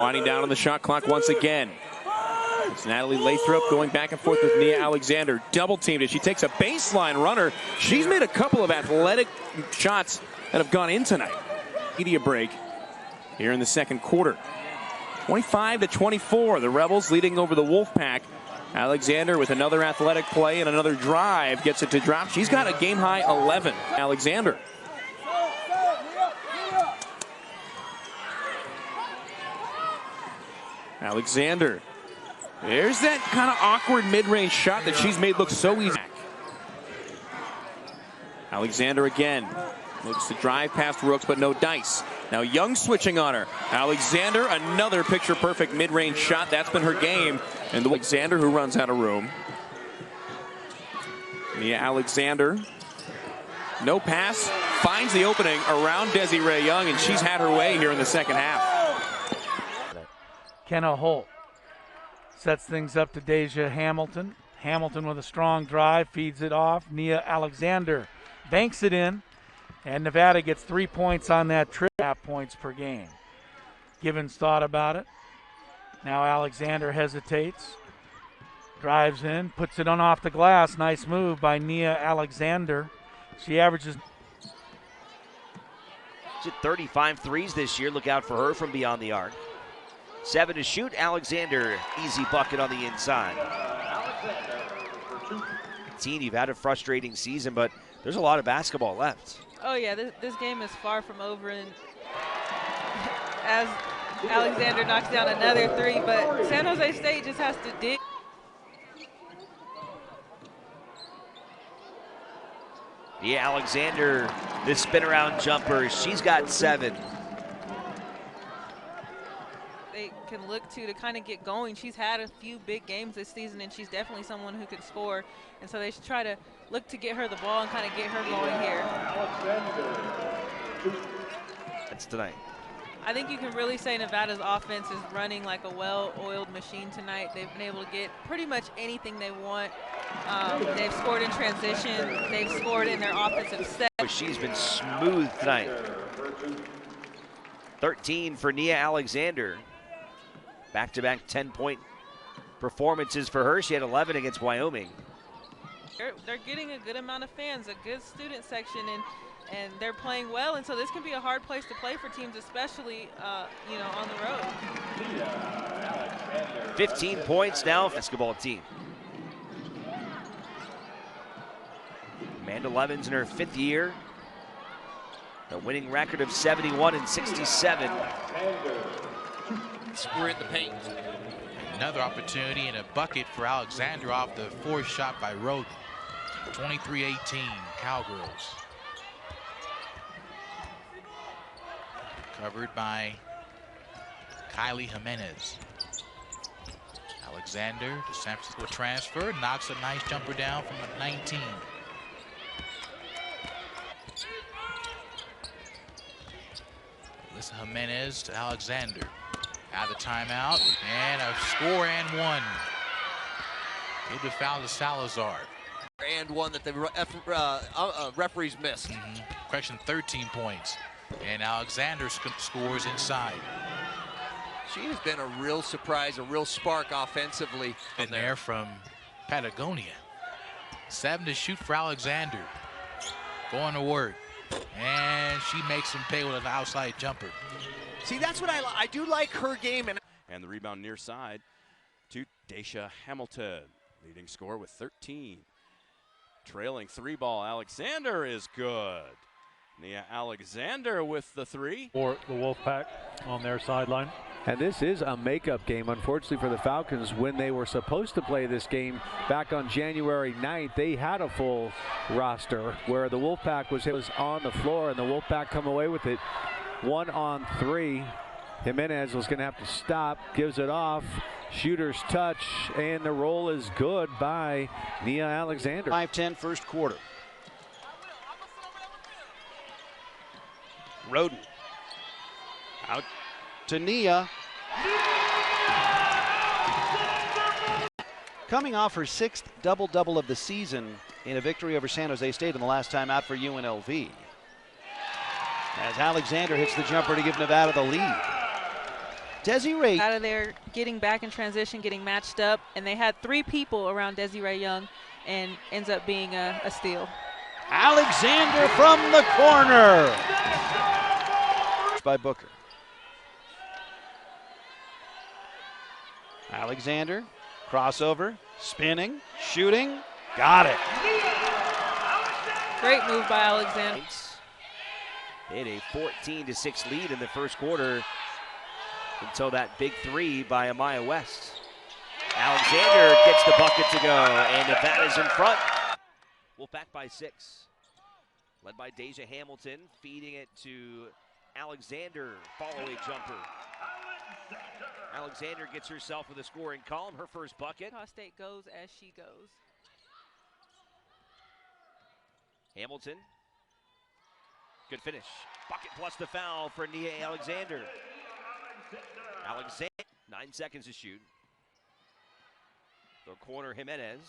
Winding down on the shot clock once again. It's Natalie Lathrop going back and forth with Nia Alexander. Double teamed as she takes a baseline runner. She's made a couple of athletic shots that have gone in tonight. Media break here in the second quarter. 25-24, the Rebels leading over the Wolfpack. Alexander with another athletic play and another drive gets it to drop. She's got a game high 11. Alexander. Alexander. There's that kind of awkward mid-range shot that she's made look so easy. Alexander again. Looks to drive past Rooks, but no dice. Now Young switching on her. Alexander, another picture-perfect mid-range shot. That's been her game. And the Alexander who runs out of room. Nia Alexander. No pass. Finds the opening around Desiree Young, and she's had her way here in the second half. Kenna Holt sets things up to Deja Hamilton. Hamilton with a strong drive, feeds it off. Nia Alexander banks it in, and Nevada gets 3 points on that trip, half points per game. Givens thought about it. Now Alexander hesitates, drives in, puts it on off the glass. Nice move by Nia Alexander. She averages. She's at 35 threes this year. Look out for her from beyond the arc. 7 to shoot. Alexander, easy bucket on the inside. Team, you've had a frustrating season, but there's a lot of basketball left. Oh yeah, this game is far from over, and as Alexander knocks down another three, but San Jose State just has to dig. Yeah, Alexander, this spin around jumper, she's got 7. They can look to kind of get going. She's had a few big games this season, and she's definitely someone who can score. And so they should try to look to get her the ball and kind of get her going here. That's tonight. I think you can really say Nevada's offense is running like a well-oiled machine tonight. They've been able to get pretty much anything they want. They've scored in transition. They've scored in their offensive set. She's been smooth tonight. 13 for Nia Alexander. Back-to-back 10-point performances for her. She had 11 against Wyoming. They're getting a good amount of fans, a good student section, and they're playing well. And so this can be a hard place to play for teams, especially on the road. 15 points now, basketball team. Amanda Levens in her 5th year. A winning record of 71 and 67. We're in the paint. Another opportunity and a bucket for Alexander off the fourth shot by Roden. 23-18, Cowgirls. Covered by Kylie Jimenez. Alexander, the San Francisco transfer, knocks a nice jumper down from 19. Alyssa Jimenez to Alexander. Out of the timeout, and a score and one. Give the foul to Salazar. And one that the referees missed. Correction, 13 points. And Alexander scores inside. She has been a real surprise, a real spark offensively. And there from Patagonia. 7 to shoot for Alexander. Going to work. And she makes him pay with an outside jumper. See, that's what I do like her game. And the rebound near side to Daisha Hamilton. Leading scorer with 13. Trailing 3 ball. Alexander is good. Nia Alexander with the 3. For the Wolfpack on their sideline. And this is a makeup game, unfortunately, for the Falcons. When they were supposed to play this game back on January 9th, they had a full roster where the Wolfpack was on the floor, and the Wolfpack come away with it 1-on-3. Jimenez was going to have to stop, gives it off, shooter's touch, and the roll is good by Nia Alexander. 5-10 first quarter. Roden. Out to Nia. Coming off her 6th double-double of the season in a victory over San Jose State in the last time out for UNLV. As Alexander hits the jumper to give Nevada the lead. Desiree out of there, getting back in transition, getting matched up, and they had 3 people around Desiree Young, and ends up being a steal. Alexander from the corner by Booker. Alexander, crossover, spinning, shooting, got it. Great move by Alexander. Hit a 14-6 lead in the first quarter until that big 3 by Amaya West. Alexander gets the bucket to go, and Nevada's in front. Wolfpack by 6. Led by Deja Hamilton, feeding it to Alexander, follow-away jumper. Alexander gets herself with a scoring column, her first bucket. Utah State goes as she goes. Hamilton, good finish. Bucket plus the foul for Nia Alexander. Alexander, 9 seconds to shoot. The corner Jimenez.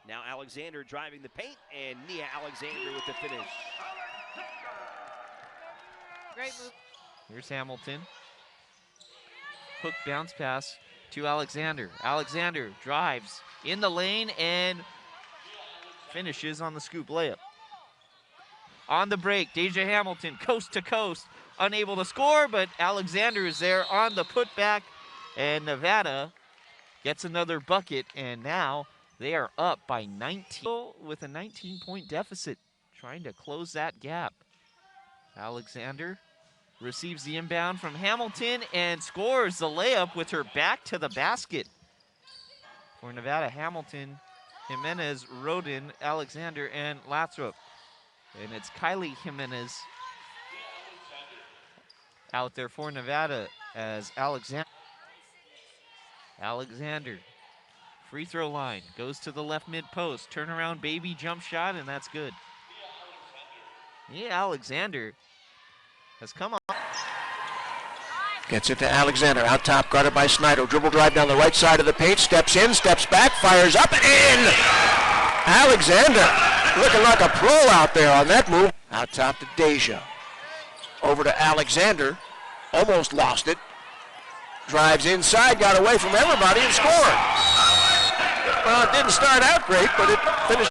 Now Alexander driving the paint, and Nia Alexander with the finish. Great move. Here's Hamilton. Hook bounce pass to Alexander. Alexander drives in the lane and finishes on the scoop layup. On the break, Deja Hamilton, coast to coast, unable to score, but Alexander is there on the putback, and Nevada gets another bucket, and now they are up by 19 with a 19-point deficit, trying to close that gap. Alexander receives the inbound from Hamilton and scores the layup with her back to the basket. For Nevada, Hamilton, Jimenez, Rodin, Alexander, and Lathrop. And it's Kylie Jimenez out there for Nevada as Alexander, free throw line, goes to the left mid post, turnaround baby jump shot, and that's good. Yeah, Alexander has come on. Gets it to Alexander, out top, guarded by Snyder. Dribble drive down the right side of the paint, steps in, steps back, fires up and in! Alexander looking like a pro out there on that move. Out top to Deja. Over to Alexander, almost lost it. Drives inside, got away from everybody and scored. Well, it didn't start out great, but it finished.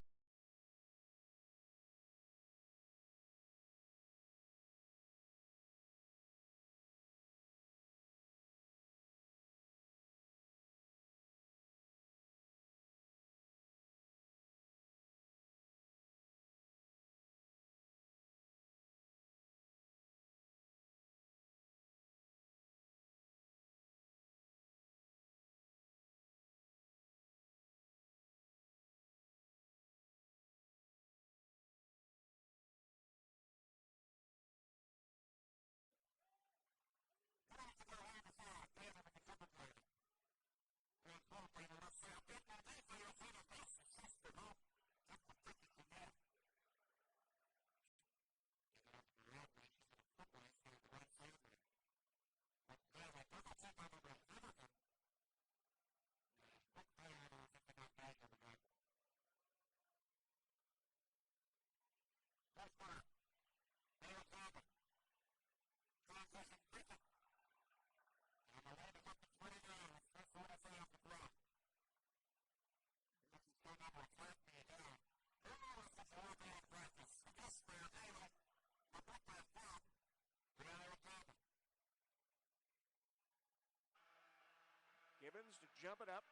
Gibbons to jump it up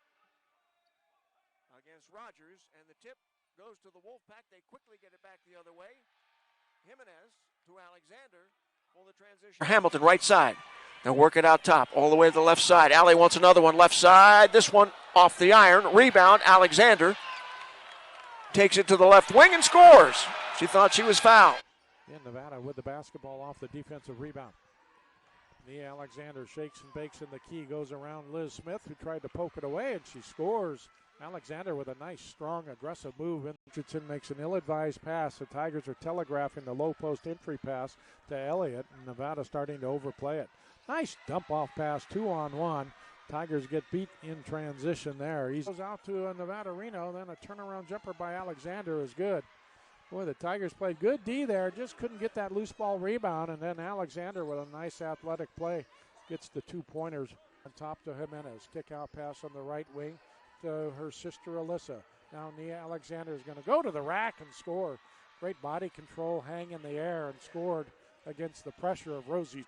against Rogers, and the tip goes to the Wolfpack. They quickly get it back the other way. Jimenez to Alexander for the transition. Hamilton, right side. They'll work it out top, all the way to the left side. Allie wants another one left side. This one off the iron. Rebound, Alexander takes it to the left wing and scores. She thought she was fouled. In Nevada with the basketball off the defensive rebound. Nia Alexander shakes and bakes in the key, goes around Liz Smith, who tried to poke it away, and she scores. Alexander with a nice, strong, aggressive move. Richardson makes an ill-advised pass. The Tigers are telegraphing the low-post entry pass to Elliott, and Nevada starting to overplay it. Nice dump-off pass, 2-on-1. Tigers get beat in transition there. He goes out to Nevada Reno, then a turnaround jumper by Alexander is good. Boy, the Tigers played good D there, just couldn't get that loose ball rebound, and then Alexander with a nice athletic play gets the 2 pointers on top to Jimenez. Kick out pass on the right wing to her sister Alyssa. Now Nia Alexander is going to go to the rack and score. Great body control, hang in the air, and scored against the pressure of Rosie.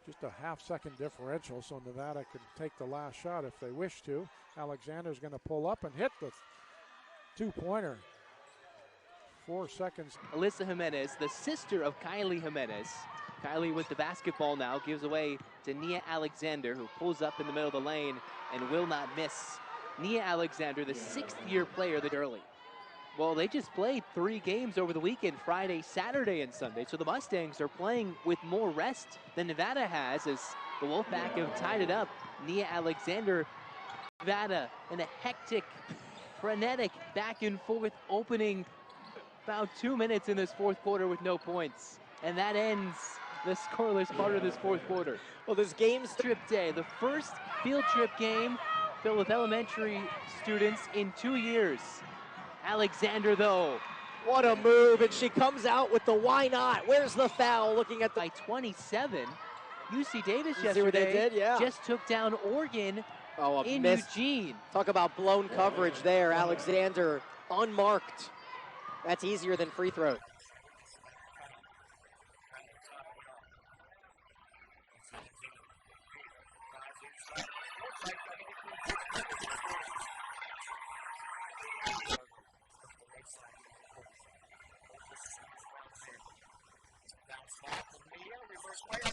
Just a half-second differential, so Nevada can take the last shot if they wish to. Alexander's going to pull up and hit the 2-pointer. 4 seconds. Alyssa Jimenez, the sister of Kylie Jimenez. Kylie with the basketball now, gives away to Nia Alexander, who pulls up in the middle of the lane and will not miss. Nia Alexander, the 6th-year player that early. Well, they just played 3 games over the weekend, Friday, Saturday, and Sunday. So the Mustangs are playing with more rest than Nevada has, as the Wolfpack have tied it up. Nia Alexander, Nevada in a hectic, frenetic back and forth opening about 2 minutes in this 4th quarter with no points. And that ends the scoreless part of this 4th quarter. Well, this game's trip day, the first field trip game filled with elementary students in 2 years. Alexander, though. What a move, and she comes out with the why not. Where's the foul? Looking at the... By 27, UC Davis You see what they yesterday did? Yeah. just took down Oregon in miss. Eugene. Talk about blown coverage there. Alexander unmarked. That's easier than free throws. Reverse play